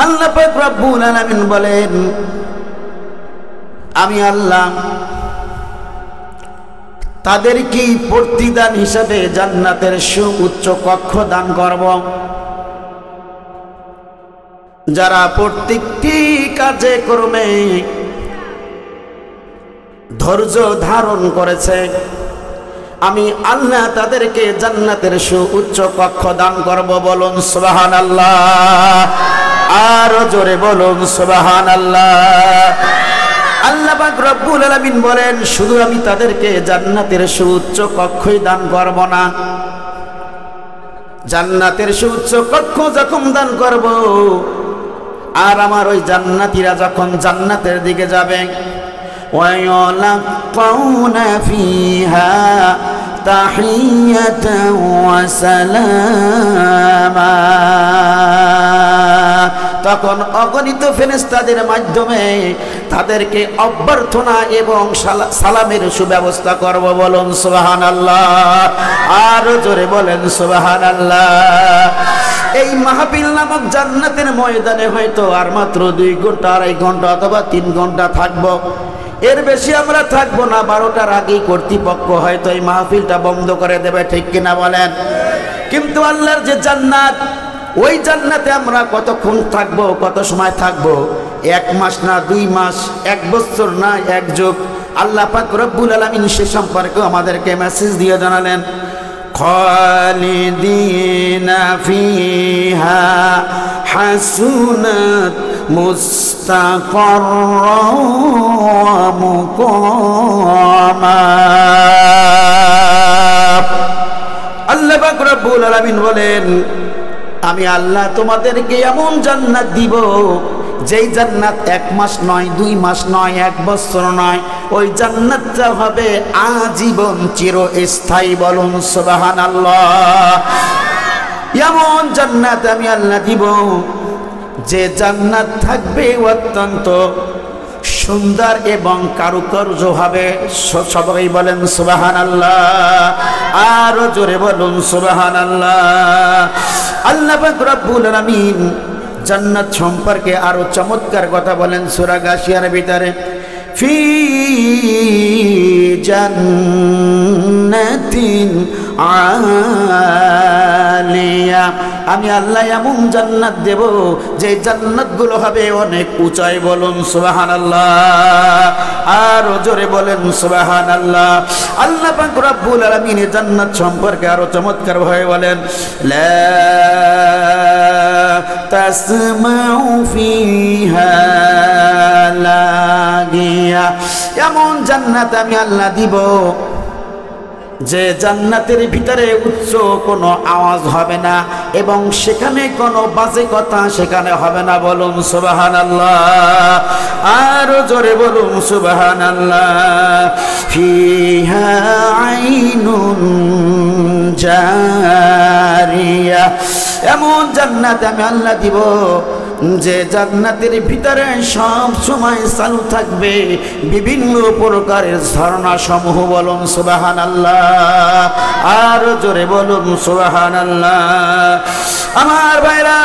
আল্লাহ পাক রব্বুল আলামিন বলেন, আমি আল্লাহ তাদের কি প্রতিদান হিসাবে জান্নাতের সুউচ্চ কক্ষ দান করব। যারা প্রত্যেকটি কাজে কর্মে ধৈর্য ধারণ করেছে, আমি আল্লাহ তাদেরকে জান্নাতের সুউচ্চ কক্ষ দান করব। বলুন সুবহানাল্লাহ, আরো জোরে বলুন সুবহানাল্লাহ। আল্লাহ পাক রব্বুল আলামিন বলেন, শুধু আমি তাদেরকে জান্নাতের সুউচ্চ কক্ষই দান করব না, জান্নাতের সুউচ্চ কক্ষ যখন দান করব, আর আমার ওই জান্নাতীরা যখন জান্নাতের দিকে যাবে, ওয়ায়ালাকাউনা ফিহা তাহিয়াতান ওয়া সালামা, তখন অগণিত ফেরেশতাদের মাধ্যমে তাদেরকে অভ্যর্থনা এবং সালামের সুব্যবস্থা করব। বলুন সুবহানাল্লাহ, আরো জোরে বলেন সুবহানাল্লাহ। এই মাহফিল নামক জান্নাতের ময়দানে হয়তো আর মাত্র 2 ঘন্টা, 2.5 ঘন্টা অথবা 3 ঘন্টা থাকবো, এর বেশি আমরা থাকবো না। 12টার আগেই কর্তৃপক্ষ হয়তো এই মাহফিলটা বন্ধ করে দেবে, ঠিক কিনা বলেন? কিন্তু আল্লাহর যে জান্নাত, ওই জান্নাতে আমরা কতক্ষণ থাকবো, কত সময় থাকবো? 1 মাস না, 2 মাস, 1 বছর না, 1 যুগ। আল্লাহ পাক রব্বুল আলামিন সে সম্পর্কে আমাদেরকে মেসেজ দিয়ে জানালেন, খালিদিনা ফিহা হাসুনাত মুস্তাকাররাম ওয়া মুকামা। আল্লাহ পাক রব্বুল আলামিন বলেন, আমি আল্লাহ তোমাদেরকে এমন জান্নাত দিব, যেই জান্নাত 1 মাস নয়, 2 মাস নয়, 1 বছর নয়, ওই জান্নাতটা হবে আজীবন চিরস্থায়ী। বলুন সুবহানাল্লাহ। এমন জান্নাত আমি আল্লাহ দিব, যে জান্নাত থাকবে অত্যন্ত সুন্দর এবং কারুকার্য হবে। সবাই বলেন সুবহানাল্লাহ, আরো জোরে বলুন সুবহানাল্লাহ। আল্লাহ পাক রব্বুল আলামিন জান্নাত সম্পর্কে আরো চমৎকার কথা বলেন সূরা গাশিয়ার ভিতরে, ফি জান্নাতিন আলিয়া। আমি আল্লাহ এমন জান্নাত দেব, যে জান্নাতগুলো হবে অনেক উঁচাই। বলুন সুবহানাল্লাহ, আরো জোরে বলেন সুবহানাল্লাহ। আল্লাহ পাক রব্বুল আলামিন জান্নাত সম্পর্কে আরো চমৎকার ভাবে বলেন, লা তাসমাউ ফিহা লাগিয়া। এমন জান্নাত আমি আল্লাহ দিব, যে জান্নাতের ভিতরে উচ্চ কোনো আওয়াজ হবে না, এবং সেখানে কোনো বাজে কথা সেখানে হবে না। বলুন সুবহানাল্লাহ, আরো জোরে বলুন সুবহানাল্লাহ। ফিহা আইনুন জারিয়া। এমন জান্নাত আমি আল্লাহ দিব, যে জান্নাতের ভিতরে সব সময় চালু থাকবে বিভিন্ন প্রকারের ঝর্ণা সমূহ। বলুন সুবহানাল্লাহ, আর জোরে বলুন সুবহানাল্লাহ। আমার ভাইরা,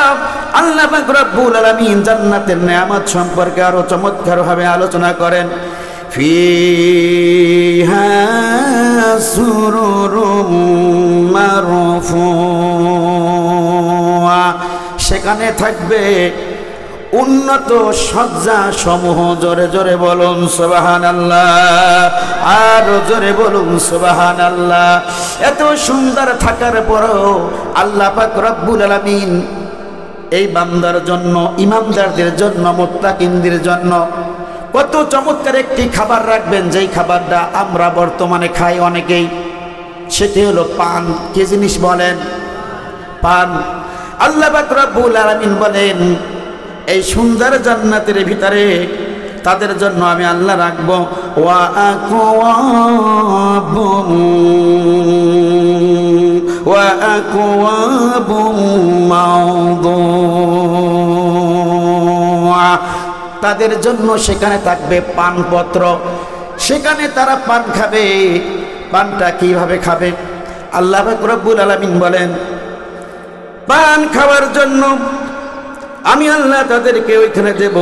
আল্লাহ পাক রব্বুল আলামিন জান্নাতের নেয়ামত সম্পর্কে আরো চমৎকার ভাবে আলোচনা করেন। ফিহা সুরুরুম মারফুআ। সেখানে থাকবে উন্নত সজ্জা সমূহ। জোরে জোরে বলুন সুবহানাল্লাহ, আর জোরে বলুন সুবহানাল্লাহ। এত সুন্দর থাকার পরও আল্লাহ পাক রব্বুল আলামিন এই বান্দার জন্য, ইমানদারদের জন্য, মুত্তাকিনদের জন্য কত চমৎকার একটি খাবার রাখবেন, যেই খাবারটা আমরা বর্তমানে খাই অনেকেই। সেটি হলো পান। কি জিনিস বলেন? পান। আল্লাহ পাক রব্বুল আলামিন বলেন, এই সুন্দর জান্নাতের ভিতরে তাদের জন্য আমি আল্লাহ রাখবো ওয়া আকওয়াবুম মাওদুআ। তাদের জন্য সেখানে থাকবে পানপত্র, সেখানে তারা পান খাবে। পানটা কিভাবে খাবে? আল্লাহ পাক রব্বুল আলামিন বলেন, পান খাওয়ার জন্য আমি আল্লাহ তাদেরকে ওইখানে দেব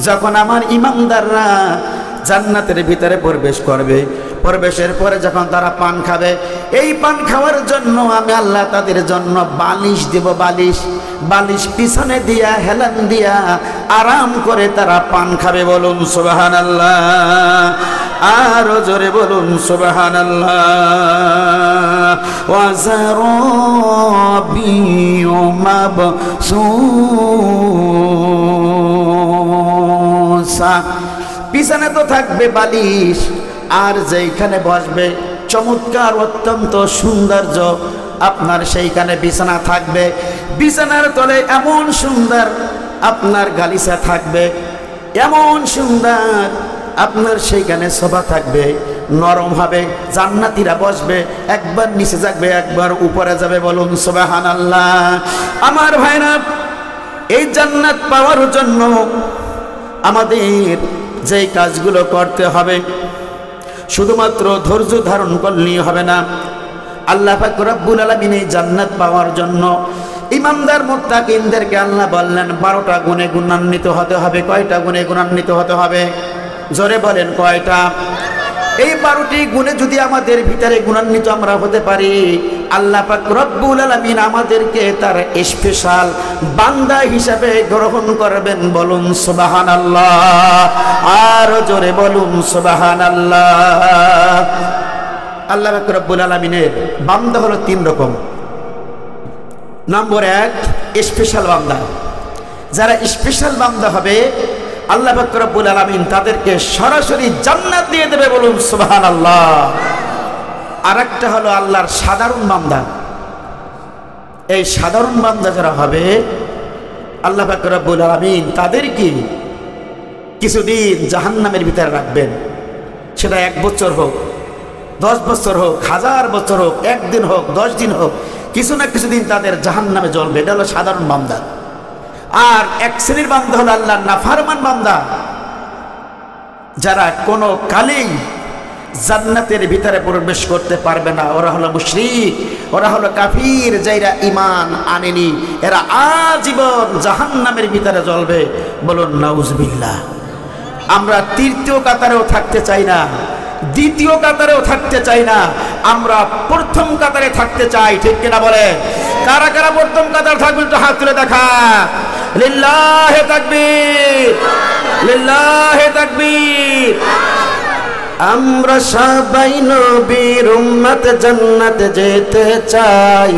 যখন আমার ইমানদাররা জান্নাতের ভিতরে প্রবেশ করবে, প্রবেশের পরে যখন তারা পান খাবে, এই পান খাওয়ার জন্য আমি আল্লাহ তাদের জন্য বালিশ দেব। বালিশ পিছনে দিয়া হেলান দিয়া আরাম করে তারা পান খাবে। বলুন সুবহানাল্লাহ, আরো জোরে বলুন সুবহানাল্লাহ। ওয়াজারাবিয়ু মাবসুসা, পিছনে তো থাকবে বালিশ, আর যেইখানে বসবে চমৎকার অত্যন্ত সৌন্দর্য আপনার সেইখানে বিছানা থাকবে। বিছানার তলে এমন সুন্দর আপনার গালিচা থাকবে, এমন সুন্দর আপনার সেইখানে সোফা থাকবে, নরম হবে। জান্নাতীরা বসবে, একবার নিচে যাবে একবার উপরে যাবে। বলুন সুবহানাল্লাহ। আমার ভাইরা, এই জান্নাত পাওয়ার জন্য আমাদের যেই কাজগুলো করতে হবে, শুধুমাত্র ধৈর্য ধারণ করলেই হবে না। আল্লাহ পাক রব্বুল আলামিন এই জান্নাত পাওয়ার জন্য ইমানদার মুত্তাকিনদেরকে আল্লাহ বললেন 12টা গুণে গুণান্বিত হতে হবে। কয়টা গুণে গুণান্বিত হতে হবে? জোরে বলেন কয়টা? এই 12টি গুণে যদি আমাদের ভিতরে গুণান্বিত আমরা হতে পারি, আল্লাহ পাক রব্বুল আলামিন আমাদেরকে তার স্পেশাল বান্দা হিসাবে গ্রহণ করবেন। বলুন সুবহানাল্লাহ, আর জোরে বলুন সুবহানাল্লাহ। আল্লাহ পাক রব্বুল আলামিনের বান্দা হলো 3 রকম। নম্বর 1, স্পেশাল বান্দা। যারা স্পেশাল বান্দা হবে, আল্লাহ পাক রব্বুল আলামিন তাদেরকে সরাসরি জান্নাত দিয়ে দেবে। বলুন সুবহানাল্লাহ। আরেকটা হলো আল্লাহর সাধারণ বান্দা। এই সাধারণ বান্দা যারা হবে, আল্লাহ পাক রব্বুল আলামিন তাদেরকে কিছুদিন জাহান্নামের ভিতরে রাখবেন। সেটা 1 বছর হোক, 10 বছর হোক, 1000 বছর হোক, 1 দিন হোক, 10 দিন হোক, কিছু না কিছুদিন তাদের জাহান্নামে জ্বলবে। এটা হলো সাধারণ বান্দা। আর 1 শ্রেণীর বান্দা হলো আল্লাহর নাফরমান বান্দা, যারা কোনো কালেই জান্নাতের ভিতরে প্রবেশ করতে পারবে না। ওরা হলো মুশরিক, ওরা হলো কাফির, যারা ঈমান আনেনি। এরা আজীবন জাহান্নামের ভিতরে জ্বলবে। বলুন নাউজুবিল্লাহ। আমরা 3য় কাতারেও থাকতে চাই না, 2য় কাতারেও থাকতে চাই না, আমরা 1ম কাতারে থাকতে চাই। ঠিক কিনা বলে? কারা কারা 1ম কাতার থাকবেন তো হাত তুলে দেখা। লিল্লাহে তাকবীর, লিল্লাহে তাকবীর। আমরা সবাই নবীর উম্মত, জান্নাতে যেতে চাই।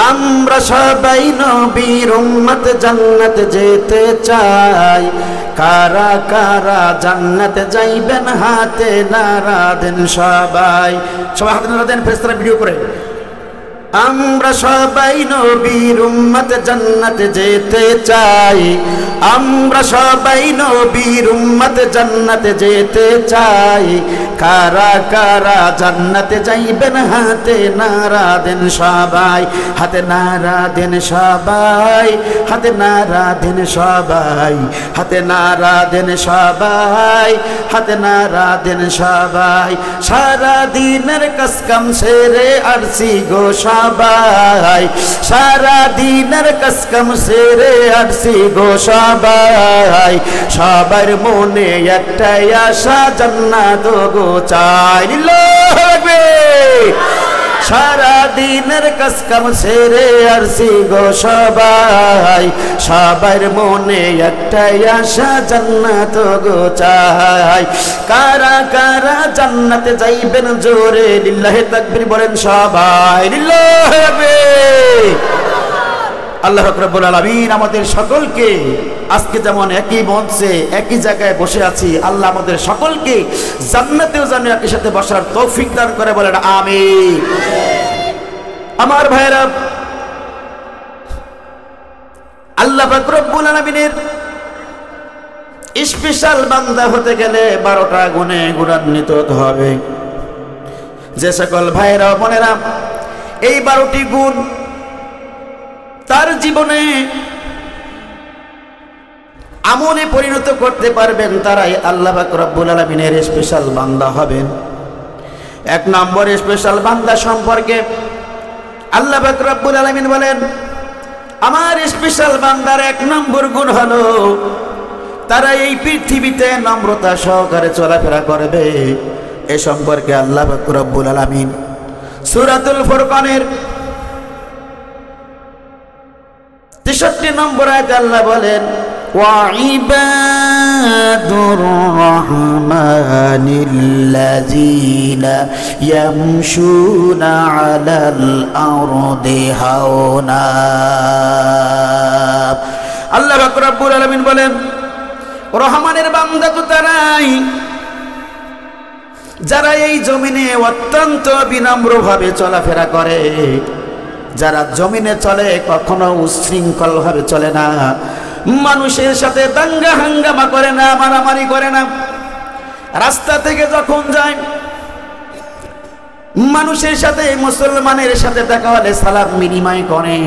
আমরা সবাই নবীর উম্মত, জান্নাতে যেতে চাই। কারা কারা জান্নাতে যাইবেন হাতে নারা দেন সবাই। সবাই হাতে নারা দেন, ফেরেশতারা ভিডিও করে। আমরা সবাই নবীর উম্মত, জান্নাতে যেতে চাই। আমরা সবাই নবীর উম্মত, জান্নাতে যেতে চাই। কারা কারা জান্নাতে যাইবেন হাতে নারা দেন সবাই। হাতে নারা দেন সবাই, হাতে নারা দেন সবাই, হাতে নারা দেন সবাই, হাতে নারা দেন সবাই। সারা দিনের কাজকাম সেরে আসছি গো সবাই, সারা দিনের কাজকাম সেরে আসছি গো সবাই। সবার মনে একটাই আশা, জান্নাত গো চাই। সারা দিনের কাজকাম সেরে আসছি গো সবাই। সবার মনে একটাই আশা, জান্নাত গো চাই। কারা কারা জান্নাতে যাইবেন জোরে লিল্লাহে তাকবীর বলেন সবাই। লিল্লাহে তাকবীর। আল্লাহ রাব্বুল আলামিন আমাদের সকলকে আজকে যেমন একই মঞ্চে একই জায়গায় বসে আছি, আল্লাহ আমাদের সকলকে জান্নাতেও যেন একই সাথে বসার তৌফিক দান করে। বলেন আমিন। আমার ভাইরা, আল্লাহ পাক রব্বুল আলামিনের স্পেশাল বান্দা হতে গেলে 12টা গুণে গুণান্বিত হতে হবে। যে সকল ভাইরা বোনেরা এই 12টি গুণ তার জীবনে আমলে পরিণত করতে পারবেন, তারাই আল্লাহ পাক রব্বুল আলামিনের স্পেশাল বান্দা হবেন। এক নম্বর স্পেশাল বান্দা সম্পর্কে আল্লাহ পাক রব্বুল আলামিন বলেন, আমার স্পেশাল বান্দার এক নম্বর গুণ হলো তারা এই পৃথিবীতে নম্রতা সহকারে চলাফেরা করবে। এ সম্পর্কে আল্লাহ পাক রব্বুল আলামিন সূরাতুল ফুরকানের 63 নম্বর আয়াতে আল্লাহ বলেন, ওয়াইবাদুর রহমানিল্লাযীনা ইয়ামশুনা আলাল আরদি হাওনা। আল্লাহ পাক রব্বুল আলামিন বলেন, রহমানের বান্দা তো তারাই যারা এই জমিনে অত্যন্ত বিনম্রভাবে চলাফেরা করে, যারা জমিনে চলে কখনো উচ্ছৃঙ্খল ভাবে চলে না, মানুষের সাথে দাঙ্গা হাঙ্গামা করে না, মারামারি করে না। রাস্তা থেকে যখন যায় মানুষের সাথে, মুসলমানের সাথে দেখা হলে সালাম বিনিময় করে।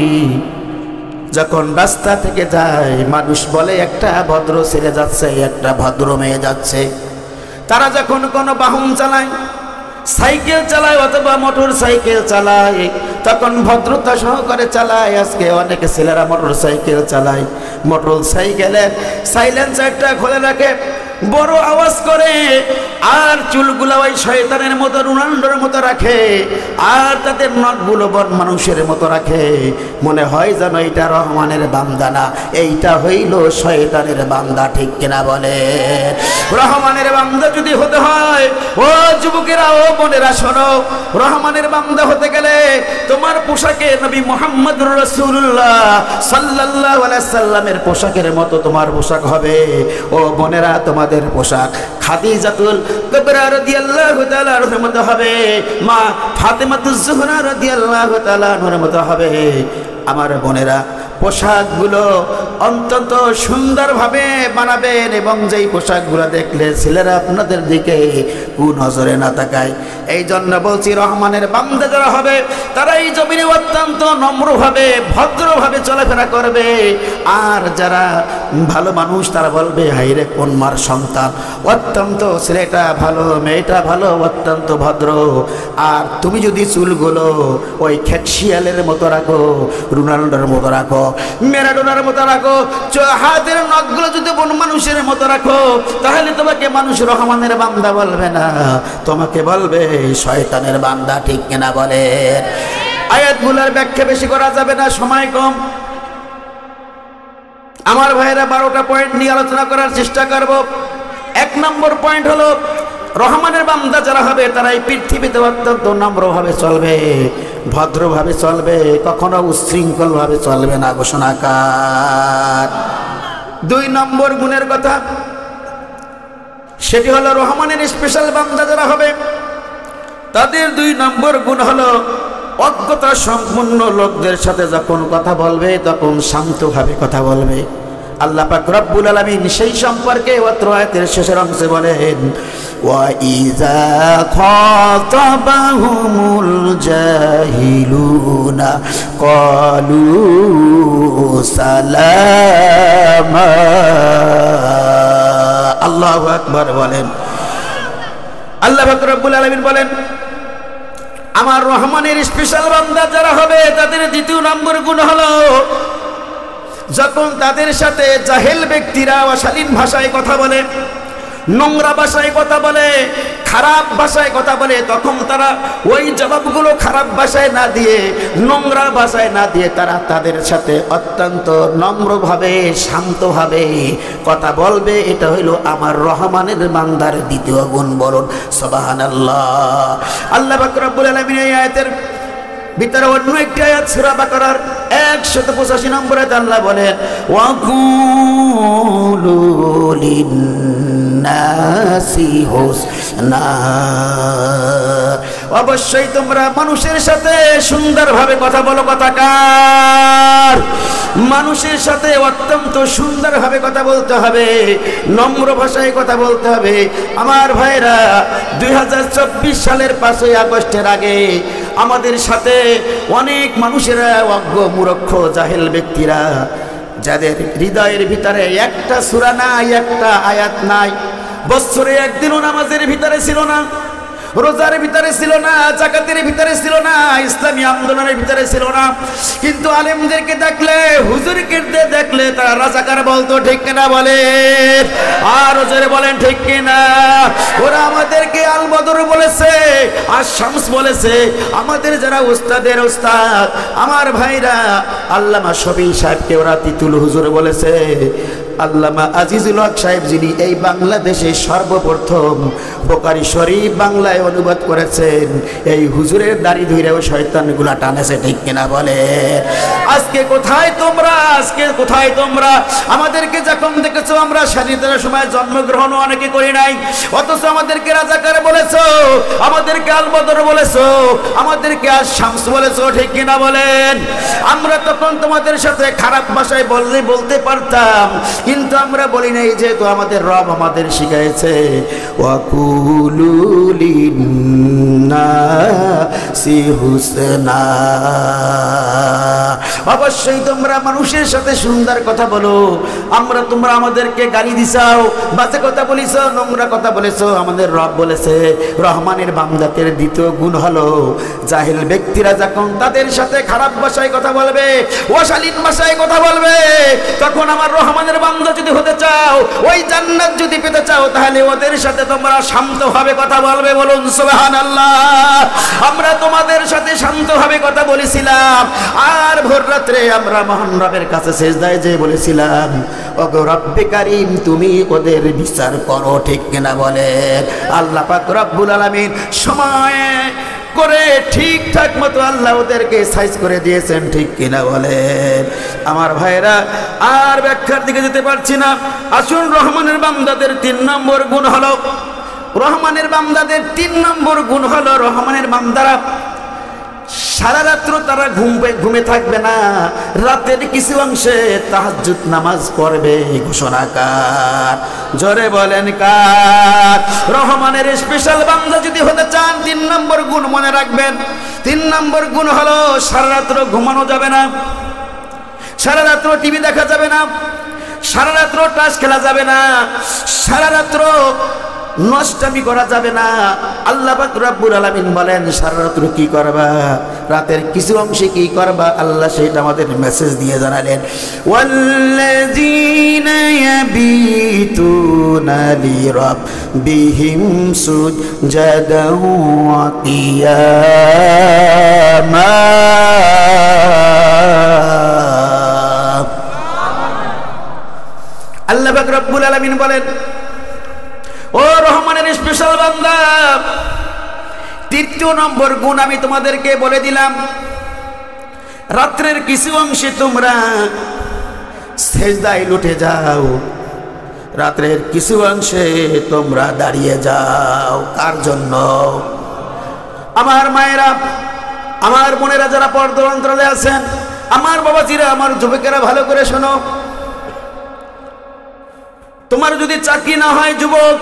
যখন রাস্তা থেকে যায় মানুষ বলে একটা ভদ্র ছেলে যাচ্ছে, একটা ভদ্র মেয়ে যাচ্ছে। তারা যখন কোনো বাহন চালায়, সাইকেল চালায় অথবা মোটর সাইকেল চালায়, তখন ভদ্রতা সহকারে চালায়। আজকে অনেকে ছেলেরা মোটর সাইকেল চালায়, মোটর সাইকেলের সাইলেন্সারটা খুলে রাখে, বড় আওয়াজ করে, আর চুলগুলো ওই শয়তানের মতো রোনাল্ডোর মতো রাখে, আর তাদের নখগুলো বন মানুষের মতো রাখে। মনে হয় যেন এইটা রহমানের বান্দা না, এইটা হইল শয়তানের বান্দা। ঠিক কিনা বলে? রহমানের বান্দা যদি হতে হয়, ও যুবকেরা, ও বোনেরা শোনো, রহমানের বান্দা হতে গেলে তোমার পোশাকে নবী মুহাম্মদুর রাসূলুল্লাহ সাল্লাল্লাহু আলাইহি সাল্লামের পোশাকের মতো তোমার পোশাক হবে। ও বোনেরা, তোমাদের পোশাক খাদিজাতুল কুবরা রাদিয়াল্লাহু তাআলা আনহার মতো হবে, মা ফাতেমাতুজ জোহরা রাদিয়াল্লাহু তাআলা আনহার মতো হবে। আমার বোনেরা, পোশাকগুলো অত্যন্ত সুন্দরভাবে বানাবেন, এবং যেই পোশাকগুলো দেখলে ছেলেরা আপনাদের দিকে কুনজরে না তাকায়। এই জন্য বলছি, রহমানের বান্দা যারা হবে তারা এই জমিনে অত্যন্ত নম্রভাবে ভদ্রভাবে চলাফেরা করবে। আর যারা ভালো মানুষ তারা বলবে, হাইরে কোন মার সন্তান, অত্যন্ত ছেলেটা ভালো, মেয়েটা ভালো, অত্যন্ত ভদ্র। আর তুমি যদি চুলগুলো ওই খেটশিয়ালের মতো রাখো, রোনাল্ডোর মতো রাখো, ম্যারাডোনার মতো রাখো, হাতের নখগুলো যদি কোন মানুষের মতো রাখো, তাহলে তোমাকে মানুষ রহমানের বান্দা বলবে না, তোমাকে বলবে শয়তানের বান্দা। ঠিক কিনা বলে? আয়াতগুলোর ব্যাখ্যা বেশি করা যাবে না, সময় কম। আমার ভাইয়েরা 12টা পয়েন্ট নিয়ে আলোচনা করার চেষ্টা করব। 1 নম্বর পয়েন্ট হলো, রহমানের বান্দা যারা হবে তারা এই পৃথিবীতে অত্যন্ত নম্রভাবে চলবে, ভদ্রভাবে চলবে, কখনো উচ্ছৃঙ্খল ভাবে চলবে না। ঘোষণাকার 2 নম্বর গুণের কথা, সেটি হলো রহমানের স্পেশাল বান্দা যারা হবে তাদের 2 নম্বর গুণ হলো, অজ্ঞতা সম্পন্ন লোকদের সাথে যখন কথা বলবে তখন শান্তভাবে কথা বলবে। আল্লাহ পাক রব্বুল আলামিন সেই সম্পর্কে অত্র আয়াতের শেষের অংশে বলেন, ওয়া ইযা খাতাবাহুমুল জাহিলুনা ক্বালু সালামা। আল্লাহু আকবার বলেন। আল্লাহ পাক রব্বুল আলামিন বলেন, আমার রহমানের স্পেশাল বান্দা যারা হবে তাদের 2 নম্বর গুণ হলো, যখন তাদের সাথে জাহেল ব্যক্তিরা অশালীন ভাষায় কথা বলে, নোংরা ভাষায় কথা বলে, খারাপ ভাষায় কথা বলে, তখন তারা ওই জবাবগুলো খারাপ ভাষায় না দিয়ে, নোংরা ভাষায় না দিয়ে তারা তাদের সাথে অত্যন্ত নম্রভাবে শান্তভাবে কথা বলবে। এটা হইল আমার রহমানের বান্দার 2 গুণ। বলুন সুবহানাল্লাহ। আল্লাহ পাক রব্বুল আলামিন এই আয়াতের ভিতরে অন্য একটি আয়াত সূরা বাকারার 185 নম্বর আয়াতে আল্লাহ বলেন, ওয়া কুলু লিন্নাসি হুসনা। অবশ্যই তোমরা মানুষের সাথে সুন্দরভাবে কথা বলো। কথাকার মানুষের সাথে অত্যন্ত সুন্দরভাবে কথা বলতে হবে, নম্র ভাষায় কথা বলতে হবে। আমার ভাইরা, 2024 সালের 5ই আগস্টের আগে আমাদের সাথে অনেক মানুষেরা, অজ্ঞ মূর্খ জাহেল ব্যক্তিরা, যাদের হৃদয়ের ভিতরে একটা সূরা নাই, একটা আয়াত নাই, বছরে একদিনও নামাজের ভিতরে ছিল না, রোজার ভিতরে ছিল না, যাকাতের ভিতরে ছিল না, ইসলামী আন্দোলনের ভিতরে ছিল না, কিন্তু আলেমদেরকে দেখলে, হুজুরকে দেখলে তারা রাজাকার বলতো, ঠিক কিনা বলেন? আর জোরে বলেন ঠিক কিনা? ওরা আমাদেরকে আল বদর বলেছে, আর শামস বলেছে। আমাদের যারা উস্তাদের উস্তাদ, আমার ভাইরা, আল্লামা শফি সাহেবকে ওরা তিতুল হুজুর বলেছে। আল্লামা আজিজুল হক সাহেব, যিনি এই বাংলাদেশে সর্বপ্রথম বুখারী শরীফ বাংলায় অনুবাদ করেছেন, এই হুজুরের দাড়ি ধইরেও শয়তানগুলা টানেছে, ঠিক কিনা বলে? আজকে কোথায় তোমরা? আজকে কোথায় তোমরা? আমাদেরকে যখন দেখেছো আমরা স্বাধীনতার সময় জন্মগ্রহণও অনেকে করি নাই, অথচ আমাদেরকে রাজাকার বলেছো, আমাদেরকে আল বদর বলেছো, আমাদেরকে আজ শামস বলেছো, ঠিক কিনা বলেন? আমরা তখন তোমাদের সাথে খারাপ ভাষায় বলতে পারতাম, কিন্তু আমরা বলি নাই, যেহেতু আমাদের রব আমাদের শিখাইছে, ওয়াকুলু লিন্নাসি হুসনা, অবশ্যই তোমরা মানুষের সাথে সুন্দর কথা বলো। তোমরা আমাদেরকে গালি দিছাও, বাজে কথা বলিছ, নোংরা কথা বলেছো। আমাদের রব বলেছে, রহমানের বান্দাদের দ্বিতীয় গুণ হলো, জাহিল ব্যক্তিরা যখন তাদের সাথে খারাপ ভাষায় কথা বলবে, অশালীন ভাষায় কথা বলবে, তখন আমার রহমানের বান্দা যদি হতে চাও, ওই জান্নাত যদি পেতে চাও, তাহলে ওদের সাথে তোমরা শান্তভাবে কথা বলবে। বলুন সুবহানাল্লাহ। আমরা তোমাদের সাথে শান্তভাবে কথা বলেছিলাম, আর ভোর রাত্রে আমরা মহান রবের কাছে সেজদায় যেয়ে বলেছিলাম, ওগো রব্বে কারীম, তুমি ওদের বিচার করো, ঠিক কিনা বলে? আল্লাহ পাক রব্বুল আলামিন সময় করে ঠিকঠাক মতো আল্লাহ ওদেরকে সাইজ করে দিয়েছেন, ঠিক কিনা বলে? আমার ভাইরা, আর ব্যাখ্যার দিকে যেতে পারছি না। আসুন, রহমানের বান্দাদের 3 নম্বর গুণ হলো, রহমানের বান্দাদের 3 নম্বর গুণ হলো, রহমানের বান্দারা সারা রাত্র তারা ঘুমে থাকবে না, রাতের কিছু অংশে তাহাজ্জুদ নামাজ পড়বে। ঘোষণা কার? জোরে বলেন কার? রহমানের স্পেশাল বান্দা যদি হতে চান, 3 নম্বর গুণ মনে রাখবেন। 3 নম্বর গুণ হলো, সারা রাত্র ঘুমানো যাবে না, সারা রাত্র টিভি দেখা যাবে না, সারা রাত্র টাস খেলা যাবে না, সারা রাত্র নষ্টামি করা যাবে না। আল্লাহ পাক রব্বুল আলামিন বলেন, সারা রাত্র কি করবা, রাতের কিছু অংশে কি করবা, আল্লাহ সেটা আমাদের মেসেজ দিয়ে জানালেন। ওয়াল্লাযীনা ইয়াবিতুনা লিরাব্বিহিম সুজদান ওয়া কিয়ামা। আল্লাহ পাক রব্বুল আলামিন বলেন, ও রহমানের স্পেশাল বান্দা, 3 নম্বর গুণ আমি তোমাদেরকে বলে দিলাম। রাত্রের কিছু অংশে তোমরা সেজদায় লুটে যাও, রাত্রের কিছু অংশে তোমরা দাঁড়িয়ে যাও। কার জন্য? আমার মায়েরা, আমার বোনেরা, যারা পর্দার অন্তরালে আছেন, আমার বাবাজিরা, আমার যুবকেরা, ভালো করে শোনো। তোমার যদি চাকরি না হয় যুবক,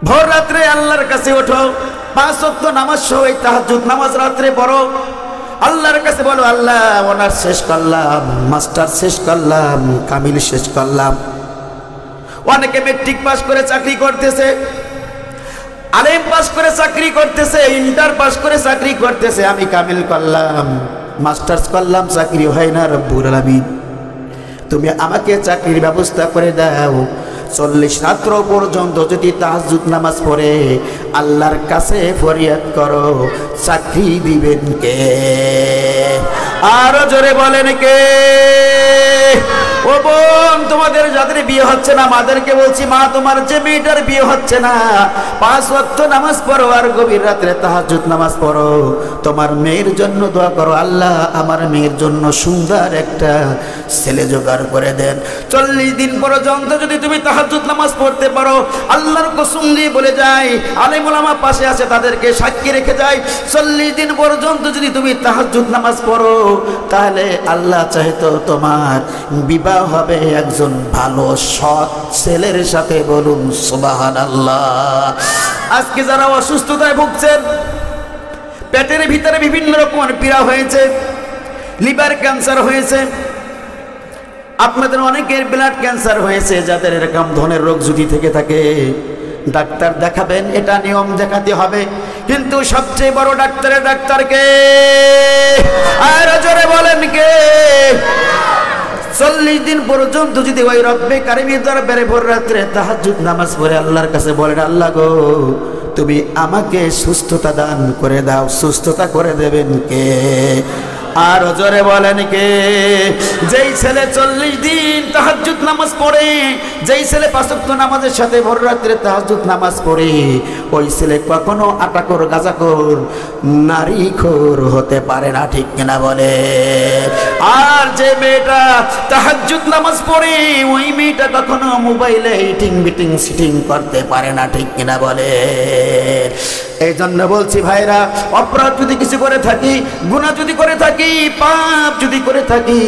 ভোর রাত্রে আল্লাহর কাছে ওঠো, 5 ওয়াক্ত নামাজ সহ এই তাহাজ্জুদ নামাজ রাত্রে পড়ো। আল্লাহর কাছে বলো, আল্লাহ, অনার্স শেষ করলাম, মাস্টার শেষ করলাম, কামিল শেষ করলাম। অনেকে মেট্রিক পাস করে চাকরি করতেছে, আলেম পাস করে চাকরি করতেছে, ইন্টার পাস করে চাকরি করতেছে। আমি কামিল করলাম, মাস্টার্স করলাম, চাকরি হয় না। রব্বুল আলামিন, তুমি আমাকে চাকরির ব্যবস্থা করে দাও। 40 রাত্র পর্যন্ত যদি তাহাজ্জুদ নামাজ পড়ে আল্লাহর কাছে ফরিয়াদ করো, চাকরি দিবেন কে? আরো জোরে বলেন কে? ও বোন, তোমাদের যাদের বিয়ে হচ্ছে না, মাদেরকে বলছি, মা, তোমার যে মেয়েটার বিয়ে হচ্ছে না, 5 ওয়াক্ত নামাজ পড়ো, আর গভীর রাত্রে তাহাজ্জুদ নামাজ পড়ো। তোমার মেয়ের জন্য দোয়া করো, আল্লাহ আমার মেয়ের জন্য সুন্দর একটা ছেলে জোগাড় করে দেন। 40 দিন পর্যন্ত যদি তুমি তাহাজ্জুদ নামাজ পড়তে পারো, আল্লাহর কসম দিয়ে বলে যায়, আলেম ওলামা পাশে আছে, তাদেরকে সাক্ষী রেখে যায়, 40 দিন পর্যন্ত যদি তুমি তাহাজ্জুদ নামাজ পড়ো, তাহলে আল্লাহ চাইতো তোমার বিবাহ হবে একজন ভালো সৎ ছেলের সাথে। বলুন সুবহানাল্লাহ। আজকে যারা অসুস্থতায় ভুগছেন, পেটের ভিতরে বিভিন্ন রকমের পীড়া হয়েছে, লিভার ক্যান্সার হয়েছে, আপনাদের অনেকের ব্লাড ক্যান্সার হয়েছে, যাদের এরকম ধরনের রোগ যদি থেকে থাকে, ডাক্তার দেখাবেন, এটা নিয়ম দেখাতে হবে। কিন্তু সবচেয়ে বড় ডাক্তারকে আর জোরে বলেন কে? 40 দিন পর্যন্ত যদি ওই রব্বে কারিমের দরবারে ভোর রাত্রে তাহাজ্জুদ নামাজ পড়ে আল্লাহর কাছে বলেন, আল্লাহ গো তুমি আমাকে সুস্থতা দান করে দাও, সুস্থতা করে দেবেন কে? আর জোরে বলেন কে? যেই ছেলে 40 দিন তাহাজ্জুদ নামাজ পড়ে, যেই ছেলে 5 ওয়াক্ত নামাজের সাথে ভোর রাত্রে তাহাজ্জুদ নামাজ পড়ে, ওই ছেলে কখনো আটাখোর গাঁজাখোর নারীখোর হতে পারে না, ঠিক কিনা বলে? আর যে মেয়েটা তাহাজ্জুদ নামাজ পড়ে, ওই মেয়েটা কখনো মোবাইলে হিটিং বিটিং সিটিং করতে পারে না, ঠিক কিনা বলে? এই জন্য বলছি ভাইরা, অপরাধ যদি কিছু করে থাকি, গুনাহ যদি করে থাকি, পাপ যদি করে থাকি,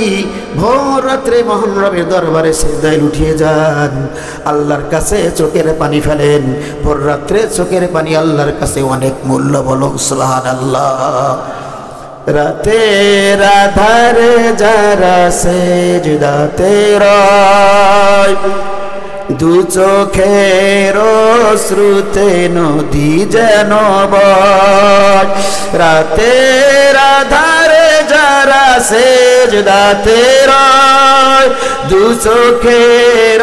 ভোর রাত্রে মহান রবের দরবারে সিজদায় উঠিয়ে যান, আল্লাহর কাছে চোখের পানি ফেলেন। ভোর রাত্রে চোখের পানি আল্লাহর কাছে অনেক মূল্য, বলো সুবহানাল্লাহ। রাতের আধারে যারা সিজদাতে রয়, দু চোখের শ্রুতে নদী যেন বয়। রাতের আধারে যারা সিজদাতে রয়, দু চোখের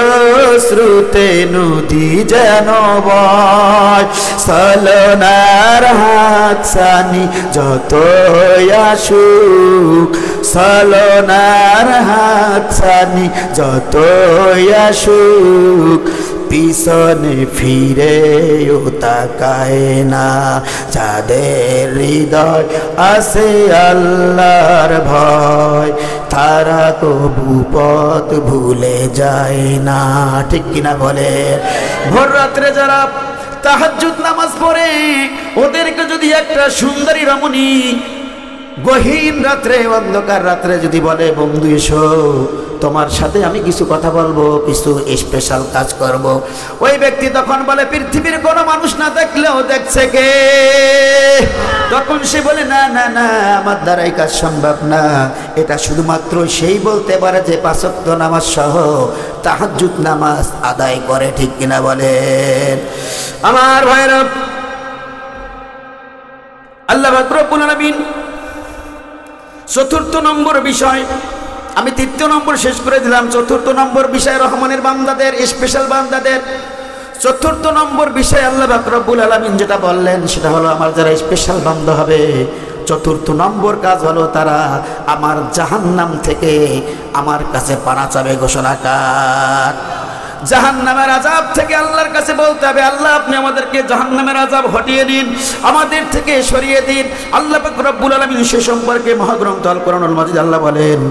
শ্রুতে নদী যেন বয়। সলনার হাত সানি যতই আসুক, সলনার হাত সানি যতই আসুক, পিছনে ফিরেও তাকায় না। যাদের হৃদয় আছে আল্লাহর ভয়, তারা কবু পথ ভুলে যায় না, ঠিক কিনা বলে? ভোর রাত্রে যারা তাহাজ্জুদ নামাজ পড়ে, ওদেরকে যদি একটা সুন্দরী রমণী গহীন রাত্রে, অন্ধকার রাত্রে যদি বলে, বন্ধু এসো, তোমার সাথে আমি কিছু কথা বলবো, কিছু স্পেশাল কাজ করব, ওই ব্যক্তি তখন বলে, পৃথিবীর কোনো মানুষ না দেখলেও দেখছে কে? তখন সে বলে, না না না, আমার দ্বারা এই কাজ সম্ভব না। এটা শুধুমাত্র সেই বলতে পারে যে 5 ওয়াক্ত নামাজ সহ তাহাজ্জুদ নামাজ আদায় করে, ঠিক কিনা বলেন? আমার ভাইরা, আল্লাহ রব্বুল আলামিন 4th নম্বর বিষয়, আমি 3য় নম্বর শেষ করে দিলাম। 4th নম্বর বিষয় রহমানের বান্দাদের, স্পেশাল বান্দাদের। 4th নম্বর বিষয় আল্লাহ রব্বুল আলামিন যেটা বললেন সেটা হলো, আমার যারা স্পেশাল বান্দা হবে, 4th নম্বর কাজ হলো তারা আমার জাহান্নাম থেকে আমার কাছে পানা চাবে। ঘোষণাকার জাহান্নামের আযাব থেকে আল্লাহর কাছে বলতে হবে, আল্লাহ আপনি আমাদেরকে জাহান্নামের আযাব হটিয়ে দিন, আমাদের থেকে সরিয়ে দিন। আল্লাহ পাক রব্বুল আলামিন সে সম্পর্কে মহাগ্রন্থ আল কোরআনুল মাজিদ আল্লাহ বলেন,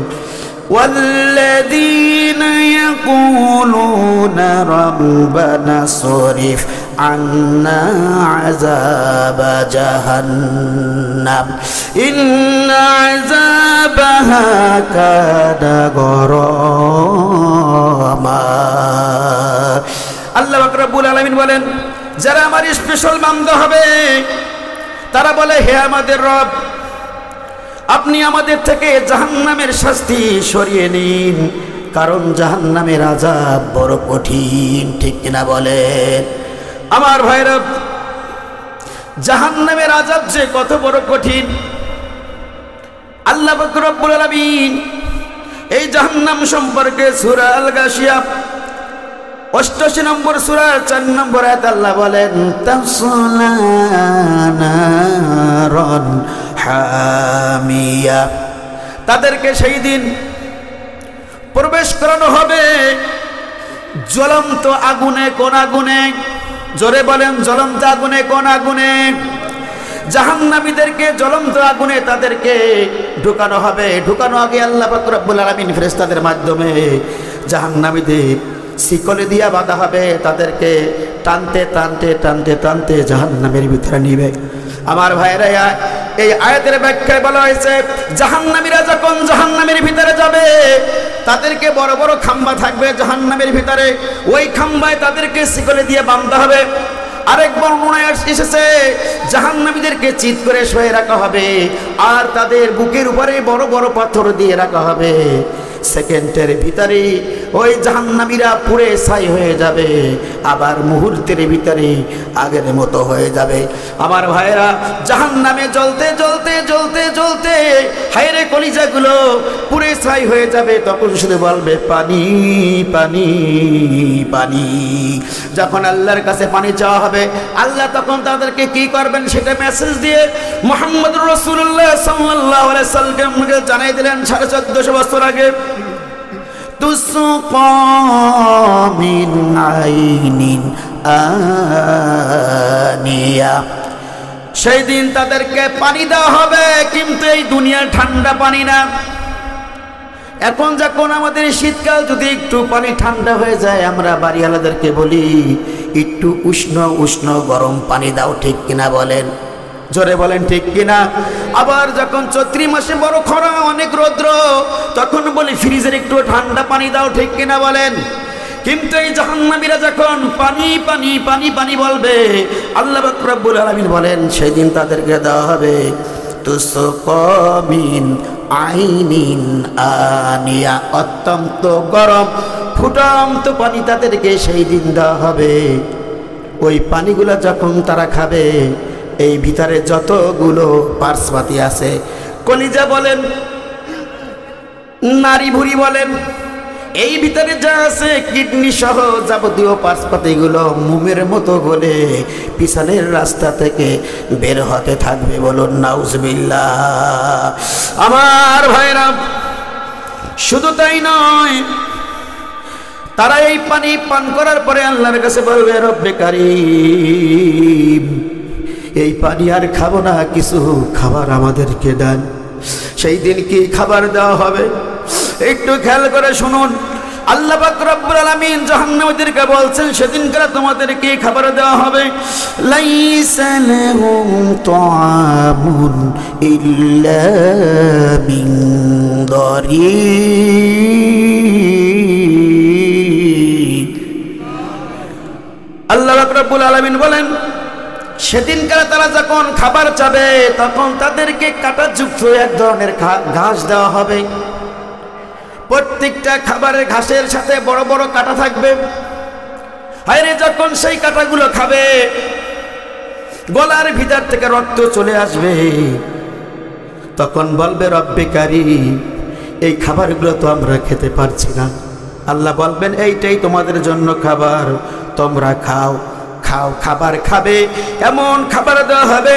والذين يقولون ربنا صرف عنا عذاب جهنم إن عذابها كان غراما। আল্লাহ পাক রব্বুল আলামিন বলেন, যারা আমার স্পেশাল বান্দা হবে তারা বলে, হে আমাদের রব, আপনি আমাদের থেকে জাহান্নামের শাস্তি সরিয়ে নিন, কারণ জাহান্নামের আযাব বড় কঠিন, ঠিক কিনা বলেন? আমার ভাইরা, জাহান্নামের আযাব যে কত বড় কঠিন, আল্লাহ পাক রব্বুল আলামিন এই জাহান্নাম সম্পর্কে সূরা আল গাশিয়া 88 নম্বর সূরা 4 নম্বর আয়াত আল্লাহ বলেন, তাসলা নারান হামিয়া। তাদেরকে সেই দিন প্রবেশ করানো হবে জ্বলন্ত আগুনে। কোন আগুনে? জোরে বলেন, জ্বলন্ত আগুনে। কোন আগুনে? জাহান্নামীদেরকে জ্বলন্ত আগুনে তাদেরকে ঢুকানো হবে। ঢুকানো আগে আল্লাহ পাক রব্বুল আলামিন ফেরেশতাদের মাধ্যমে জাহান্নামীদের শিকলে দিয়া বাঁধা হবে, তাদেরকে টানতে টানতে টানতে টানতে জাহান্নামের ভিতরে নিবে। আমার ভাইরা, এই আয়াতের ব্যাখ্যায় বলা হয়েছে, জাহান্নামীরা যখন জাহান্নামের ভিতরে যাবে, তাদেরকে বড় বড় খাম্বা থাকবে জাহান্নামের ভিতরে, ওই খাম্বায় তাদেরকে শিকলে দিয়ে বাঁধা হবে। আরেক বর্ণনায় এসেছে জাহান্নামীদেরকে চিৎ করে শুয়ে রাখা হবে আর তাদের বুকের উপরে বড় বড় পাথর দিয়ে রাখা হবে। সেকেন্ডের ভিতরে ওই জাহান্নামীরা পুড়ে ছাই হয়ে যাবে, আবার মুহূর্তের ভিতরে আগের মতো হয়ে যাবে। আমার ভাইরা, জাহান্নামে জ্বলতে জ্বলতে জ্বলতে জ্বলতে হায়রে কলিজাগুলো পুড়ে ছাই হয়ে যাবে, তখন শুধু বলবে পানি পানি পানি। যখন আল্লাহর কাছে পানি চাওয়া হবে, আল্লাহ তখন তাদেরকে কি করবেন সেটা মেসেজ দিয়ে মুহাম্মদুর রাসূলুল্লাহ সাল্লাল্লাহু আলাইহি ওয়াসাল্লামকে জানাই দিলেন 1450 বছর আগে। তুসকা মিন আইনিন আনিয়া, সেই দিন তাদেরকে পানি দেওয়া হবে, কিন্তু এই দুনিয়ার ঠান্ডা পানি না। এখন যখন আমাদের শীতকাল, যদি একটু পানি ঠান্ডা হয়ে যায়, আমরা বাড়িওয়ালাদেরকে বলি একটু উষ্ণ উষ্ণ গরম পানি দাও, ঠিক কিনা বলেন? জোরে বলেন ঠিক কিনা? আবার যখন চৈত্র মাসে বড় খরা, অনেক রৌদ্র, তখন বলি ফ্রিজের একটু ঠান্ডা পানি দাও, ঠিক কিনা বলেন? কিন্তু এই জাহান্নামীরা যখন পানি পানি পানি পানি বলবে, আল্লাহ পাক রব্বুল আলামিন বলেন সেদিন তাদেরকে দেওয়া হবে তুসকা মিন আইনিন আনিয়া, অত্যন্ত গরম ফুটন্ত পানি তাদেরকে সেই দিন দেওয়া হবে। ওই পানিগুলো যখন তারা খাবে, এই ভিতরে যতগুলো পার্সপাতি আছে, কলিজা বলেন, নারী ভুঁড়ি বলেন, এই ভিতরে যা আছে কিডনি সহ যাবতীয় পার্সপাতিগুলো মোমের মতো গলে পিছনের রাস্তা থেকে বের হতে থাকবে। বলুন নাউজুবিল্লাহ। আমার ভাইরা, শুধু তাই নয়, তারা এই পানি পান করার পরে আল্লাহর কাছে বলবে রব্বে কারীম, এই পানি আর খাবো না, কিছু খাবার আমাদেরকে দেন। সেই দিন কি খাবার দেওয়া হবে একটু খেয়াল করে শুনুন। আল্লাহ পাক রব্বুল আলামিন জাহান্নামীদেরকে বলছেন সেদিনকার তোমাদেরকে খাবার দেওয়া হবে। লাইসা লাহুম তাআমুন ইল্লা মিন দারি, আল্লাহ পাক রব্বুল আলামিন বলেন সেদিনকার তারা যখন খাবার চাবে, তখন তাদেরকে কাঁটাযুক্ত এক ধরনের ঘাস দেওয়া হবে। প্রত্যেকটা খাবারের ঘাসের সাথে বড় বড় কাঁটা থাকবে। হায়রে, যখন সেই কাঁটাগুলো খাবে, গলার ভিতর থেকে রক্ত চলে আসবে, তখন বলবে রব্বে কারীম, এই খাবারগুলো তো আমরা খেতে পারছি না। আল্লাহ বলবেন এইটাই তোমাদের জন্য খাবার, তোমরা খাও। খাও, খাবার খাবে, এমন খাবার দেওয়া হবে,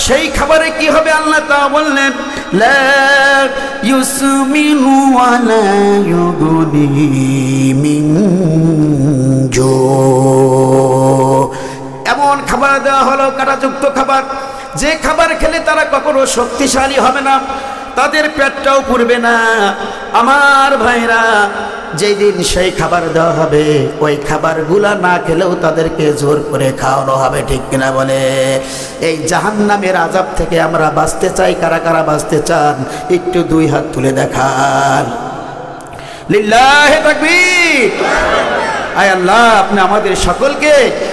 সেই খাবারে কি হবে আল্লাহ তা বললেন, লা ইউসমিনু ওয়া লা ইউগনি মিন জু। এমন খাবার দেওয়া হলো, কাঁটাযুক্ত খাবার, যে খাবার খেলে তারা কখনো শক্তিশালী হবে না, তাদের পেটটাও পুরবে না। আমার ভাইরা, যেই দিন সেই খাবার দেওয়া হবে, ওই খাবারগুলা না খেলেও তাদেরকে জোর করে খাওয়ানো হবে, ঠিক কিনা বলে? এই জাহান্নামের আযাব থেকে আমরা বাঁচতে চাই। কারা কারা বাঁচতে চান একটু দুই হাত তুলে দেখান। লিল্লাহি তাকবীর। আয় আল্লাহ, আপনি আমাদের সকলকে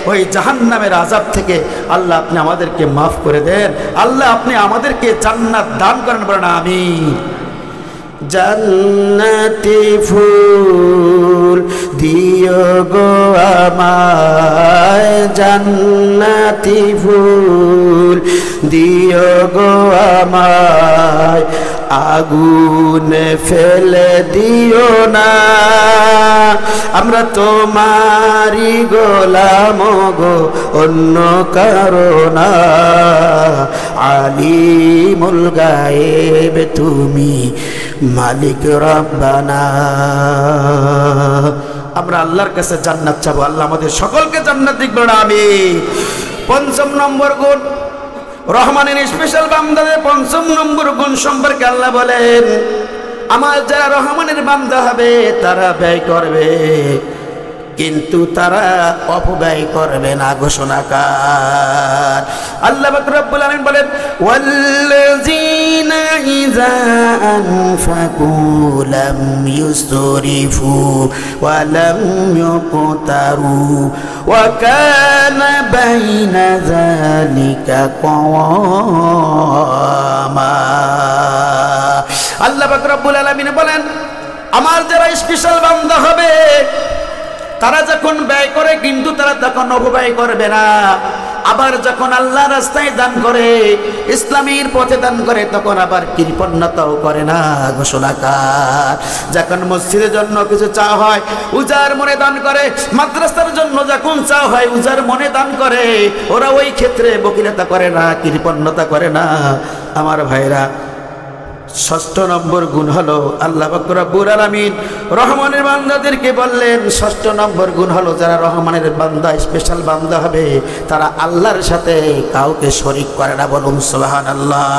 ওই জাহান্নামের আযাব থেকে আল্লাহ আপনি আমাদেরকে মাফ করে দেন। আল্লাহ আপনি আমাদেরকে জান্নাত দান করেন, বলেন আমিন। জান্নাতি ফুল দিও গো আমায়, জান্নাতি ফুল দিও গো আমায়, আগুনে ফেলে দিও না, আমরা তোমারই গোলাম গো, অন্য কারো না। আলিমুল গায়েব তুমি, মালিক রব্বানা। আমরা আল্লাহর কাছে জান্নাত চাবো, আল্লাহ আমাদের সকলকে জান্নাত দিক, বলেন আমিন। ৫ম নম্বর গুণ, রহমানের স্পেশাল বান্দাদের ৫ম নম্বর গুণ সম্পর্কে আল্লাহ বলেন, আমার যারা রহমানের বান্দা হবে তারা ব্যয় করবে, কিন্তু তারা অপব্যয় করবে না। ঘোষণাকার আল্লাহ পাক রব্বুল আলামিন বলেন, ওয়াল্লাযীনা ইযা أنفقوا لم يسرفوا ولم يقتروا وكان بين ذلك قواما আল্লাহ পাক রব্বুল আলামিন বলেন, আমার যারা স্পেশাল বান্দা হবে তারা যখন ব্যয় করে কিন্তু তারা তখন অপব্যয় করবে না। আবার যখন আল্লাহ রাস্তায় দান করে, ইসলামের পথে দান করে, তখন আবার কৃপণতাও করে না, ঘোষণাকার। যখন মসজিদের জন্য কিছু চাওয়া হয় উজার মনে দান করে, মাদ্রাসার জন্য যখন চাওয়া হয় উজার মনে দান করে। ওরা ওই ক্ষেত্রে বকিলতা করে না, কৃপণতা করে না। আমার ভাইরা, ষষ্ঠ নম্বর গুণ হলো আল্লাহ পাক রব্বুল আলামিন রহমানের বান্দাদেরকে বললেন, ষষ্ঠ নম্বর গুণ হলো যারা রহমানের বান্দা, স্পেশাল বান্দা হবে, তারা আল্লাহর সাথে কাউকে শরীক করে না। বলুন সুবহানাল্লাহ।